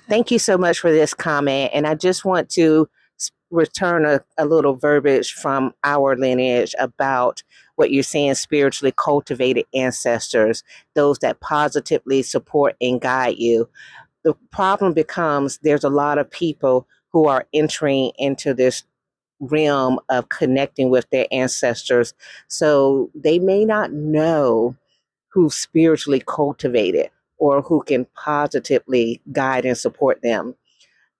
Thank you so much for this comment. And I just want to return a little verbiage from our lineage about what you're saying spiritually cultivated ancestors, those that positively support and guide you. The problem becomes there's a lot of people who are entering into this realm of connecting with their ancestors. So they may not know who's spiritually cultivated or who can positively guide and support them.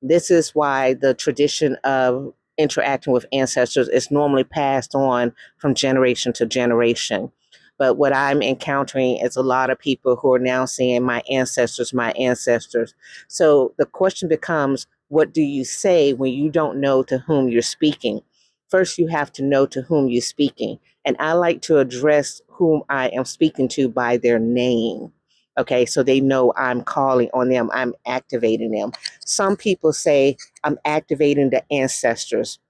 This is why the tradition of interacting with ancestors is normally passed on from generation to generation. But what I'm encountering is a lot of people who are now saying, my ancestors, my ancestors. So the question becomes, what do you say when you don't know to whom you're speaking? First, you have to know to whom you're speaking. And I like to address whom I am speaking to by their name. Okay, so they know I'm calling on them, I'm activating them. Some people say I'm activating the ancestors,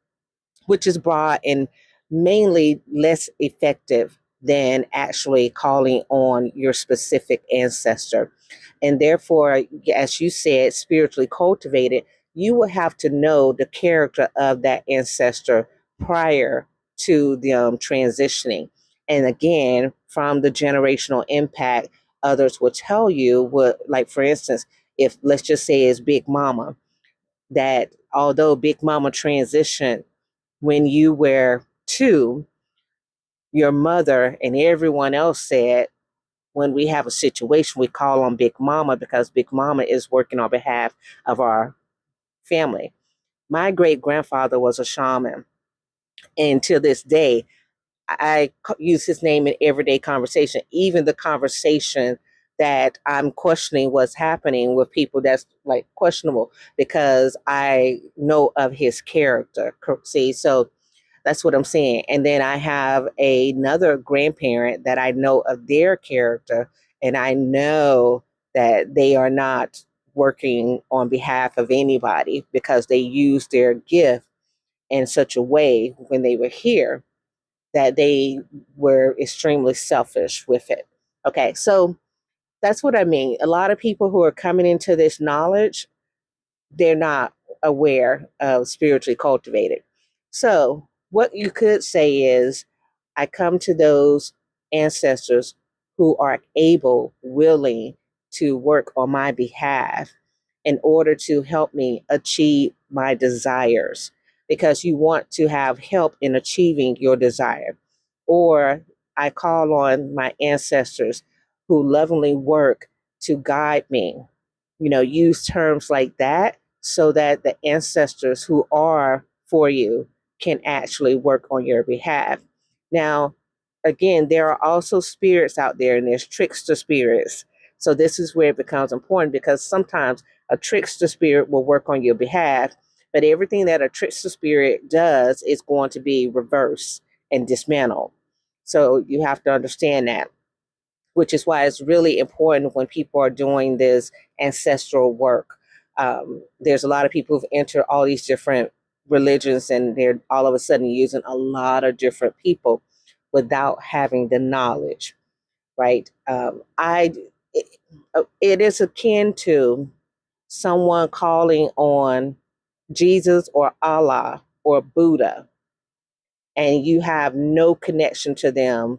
which is broad and mainly less effective than actually calling on your specific ancestor. And therefore, as you said, spiritually cultivated, you will have to know the character of that ancestor prior to them transitioning. And again, from the generational impact, others will tell you what, like for instance, if let's just say it's Big Mama, that although Big Mama transitioned when you were two, your mother and everyone else said, when we have a situation, we call on Big Mama because Big Mama is working on behalf of our family. My great grandfather was a shaman. And to this day, I use his name in everyday conversation, even the conversation that I'm questioning what's happening with people that's like questionable because I know of his character. See, so that's what I'm saying. And then I have another grandparent that I know of their character, and I know that they are not working on behalf of anybody because they used their gift in such a way when they were here that they were extremely selfish with it. Okay, so that's what I mean. A lot of people who are coming into this knowledge, they're not aware of spiritually cultivated. So, what you could say is, I come to those ancestors who are able, willing to work on my behalf in order to help me achieve my desires because you want to have help in achieving your desire. Or I call on my ancestors who lovingly work to guide me. Use terms like that so that the ancestors who are for you can actually work on your behalf. Now, again, there are also spirits out there, and there's trickster spirits. So this is where it becomes important because sometimes a trickster spirit will work on your behalf, but everything that a trickster spirit does is going to be reversed and dismantled. So you have to understand that, which is why it's really important when people are doing this ancestral work. There's a lot of people who've entered all these different religions and they're all of a sudden using a lot of different people without having the knowledge, right? It, it is akin to someone calling on Jesus or Allah or Buddha, and you have no connection to them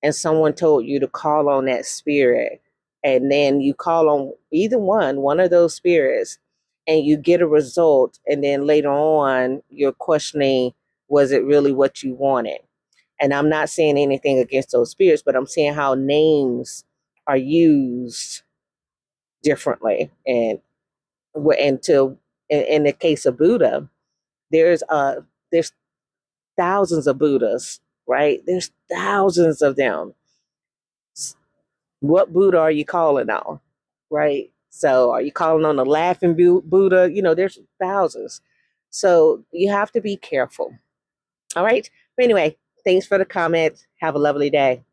and someone told you to call on that spirit and then you call on either one of those spirits and you get a result and then later on you're questioning, was it really what you wanted? And I'm not saying anything against those spirits, but I'm saying how names are used differently. And to in the case of Buddha, there's thousands of Buddhas, right? There's thousands of them. What Buddha are you calling on? Right? So are you calling on the laughing Buddha? There's thousands. So you have to be careful. All right. But anyway, thanks for the comment. Have a lovely day.